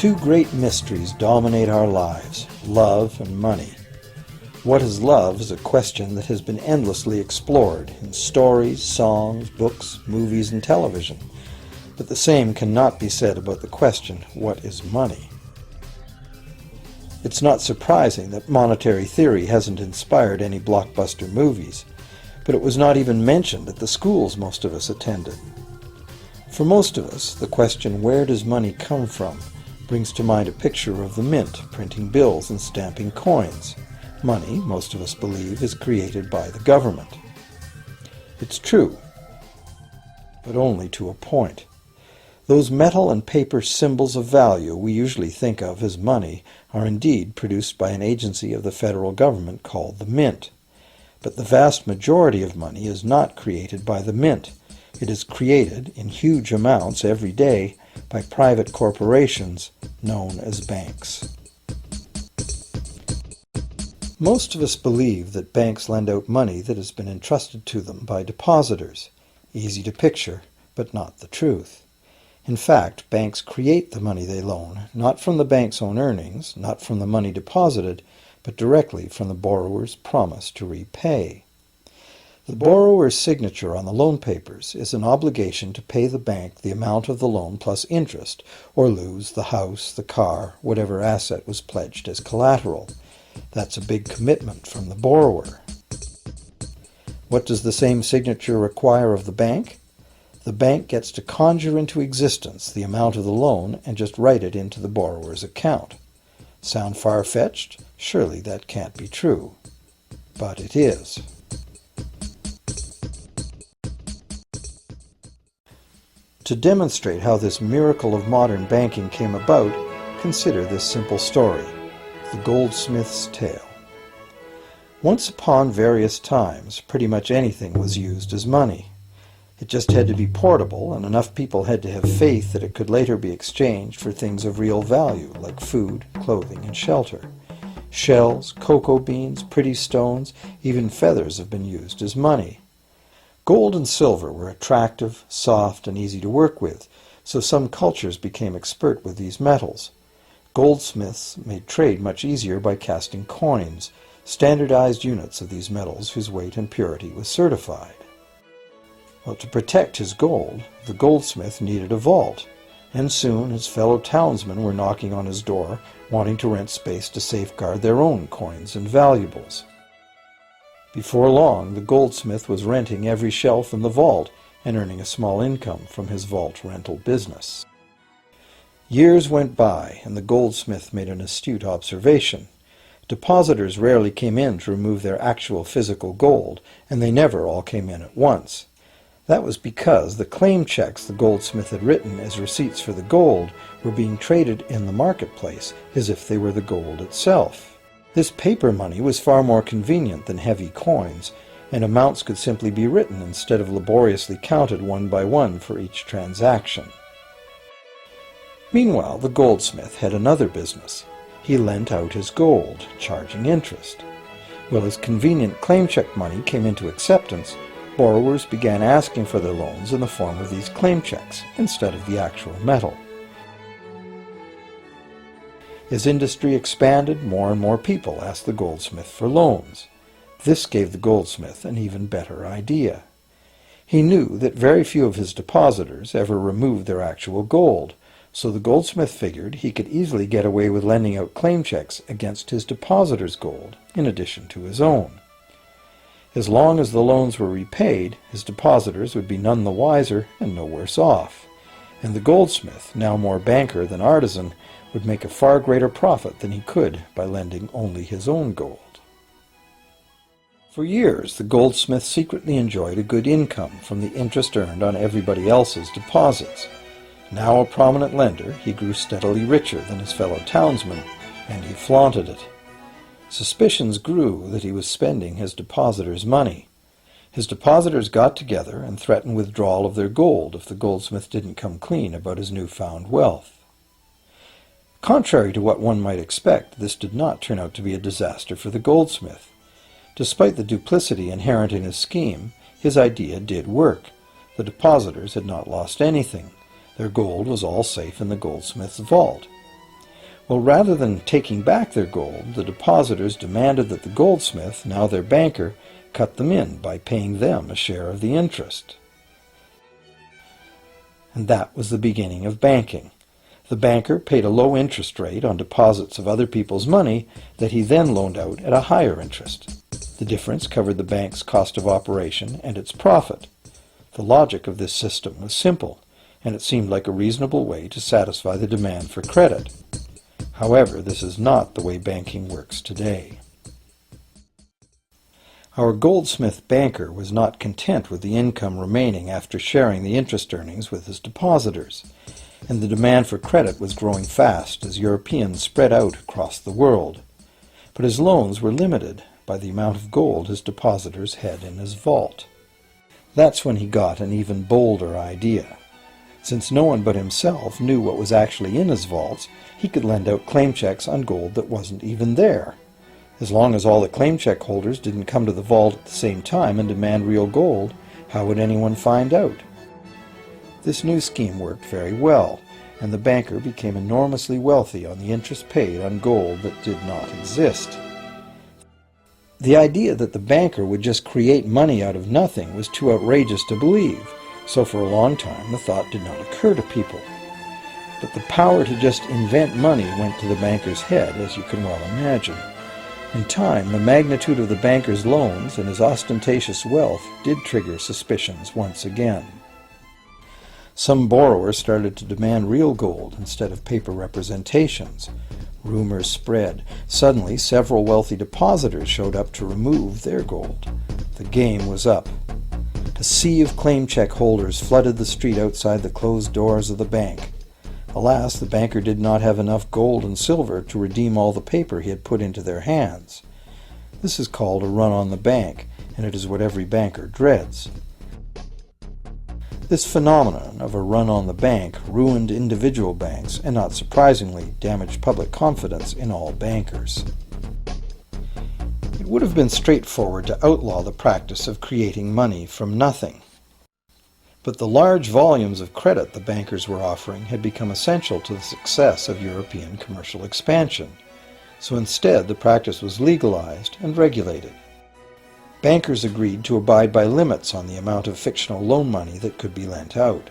Two great mysteries dominate our lives, love and money. What is love is a question that has been endlessly explored in stories, songs, books, movies, and television. But the same cannot be said about the question, what is money? It's not surprising that monetary theory hasn't inspired any blockbuster movies, but it was not even mentioned at the schools most of us attended. For most of us, the question, where does money come from, brings to mind a picture of the mint, printing bills and stamping coins. Money, most of us believe, is created by the government. It's true, but only to a point. Those metal and paper symbols of value we usually think of as money are indeed produced by an agency of the federal government called the Mint. But the vast majority of money is not created by the Mint. It is created in huge amounts every day by private corporations known as banks. Most of us believe that banks lend out money that has been entrusted to them by depositors. Easy to picture, but not the truth. In fact, banks create the money they loan, not from the bank's own earnings, not from the money deposited, but directly from the borrower's promise to repay. The borrower's signature on the loan papers is an obligation to pay the bank the amount of the loan plus interest, or lose the house, the car, whatever asset was pledged as collateral. That's a big commitment from the borrower. What does the same signature require of the bank? The bank gets to conjure into existence the amount of the loan and just write it into the borrower's account. Sound far-fetched? Surely that can't be true. But it is. To demonstrate how this miracle of modern banking came about, consider this simple story, the goldsmith's tale. Once upon various times, pretty much anything was used as money. It just had to be portable, and enough people had to have faith that it could later be exchanged for things of real value, like food, clothing, and shelter. Shells, cocoa beans, pretty stones, even feathers have been used as money. Gold and silver were attractive, soft, and easy to work with, so some cultures became expert with these metals. Goldsmiths made trade much easier by casting coins, standardized units of these metals whose weight and purity was certified. Well, to protect his gold, the goldsmith needed a vault, and soon his fellow townsmen were knocking on his door, wanting to rent space to safeguard their own coins and valuables. Before long, the goldsmith was renting every shelf in the vault and earning a small income from his vault rental business. Years went by, and the goldsmith made an astute observation. Depositors rarely came in to remove their actual physical gold, and they never all came in at once. That was because the claim checks the goldsmith had written as receipts for the gold were being traded in the marketplace as if they were the gold itself. This paper money was far more convenient than heavy coins, and amounts could simply be written instead of laboriously counted one by one for each transaction. Meanwhile, the goldsmith had another business. He lent out his gold, charging interest. Well, as convenient claim check money came into acceptance, borrowers began asking for their loans in the form of these claim checks instead of the actual metal. As industry expanded, more and more people asked the goldsmith for loans. This gave the goldsmith an even better idea. He knew that very few of his depositors ever removed their actual gold, so the goldsmith figured he could easily get away with lending out claim checks against his depositors' gold, in addition to his own. As long as the loans were repaid, his depositors would be none the wiser and no worse off, and the goldsmith, now more banker than artisan, would make a far greater profit than he could by lending only his own gold. For years, the goldsmith secretly enjoyed a good income from the interest earned on everybody else's deposits. Now a prominent lender, he grew steadily richer than his fellow townsmen, and he flaunted it. Suspicions grew that he was spending his depositors' money. His depositors got together and threatened withdrawal of their gold if the goldsmith didn't come clean about his newfound wealth. Contrary to what one might expect, this did not turn out to be a disaster for the goldsmith. Despite the duplicity inherent in his scheme, his idea did work. The depositors had not lost anything. Their gold was all safe in the goldsmith's vault. Well, rather than taking back their gold, the depositors demanded that the goldsmith, now their banker, cut them in by paying them a share of the interest. And that was the beginning of banking. The banker paid a low interest rate on deposits of other people's money that he then loaned out at a higher interest. The difference covered the bank's cost of operation and its profit. The logic of this system was simple, and it seemed like a reasonable way to satisfy the demand for credit. However, this is not the way banking works today. Our goldsmith banker was not content with the income remaining after sharing the interest earnings with his depositors, and the demand for credit was growing fast as Europeans spread out across the world. But his loans were limited by the amount of gold his depositors had in his vault. That's when he got an even bolder idea. Since no one but himself knew what was actually in his vaults, he could lend out claim checks on gold that wasn't even there. As long as all the claim check holders didn't come to the vault at the same time and demand real gold, how would anyone find out? This new scheme worked very well, and the banker became enormously wealthy on the interest paid on gold that did not exist. The idea that the banker would just create money out of nothing was too outrageous to believe, so for a long time the thought did not occur to people. But the power to just invent money went to the banker's head, as you can well imagine. In time, the magnitude of the banker's loans and his ostentatious wealth did trigger suspicions once again. Some borrowers started to demand real gold instead of paper representations. Rumors spread. Suddenly, several wealthy depositors showed up to remove their gold. The game was up. A sea of claim check holders flooded the street outside the closed doors of the bank. Alas, the banker did not have enough gold and silver to redeem all the paper he had put into their hands. This is called a run on the bank, and it is what every banker dreads. This phenomenon of a run on the bank ruined individual banks and, not surprisingly, damaged public confidence in all bankers. It would have been straightforward to outlaw the practice of creating money from nothing. But the large volumes of credit the bankers were offering had become essential to the success of European commercial expansion, so instead the practice was legalized and regulated. Bankers agreed to abide by limits on the amount of fictional loan money that could be lent out.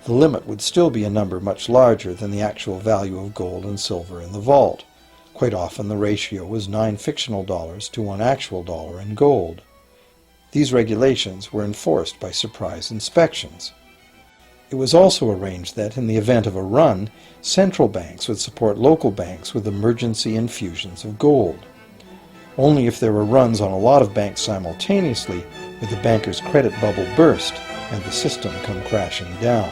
The limit would still be a number much larger than the actual value of gold and silver in the vault. Quite often the ratio was 9 fictional dollars to 1 actual dollar in gold. These regulations were enforced by surprise inspections. It was also arranged that, in the event of a run, central banks would support local banks with emergency infusions of gold. Only if there were runs on a lot of banks simultaneously would the banker's credit bubble burst and the system come crashing down.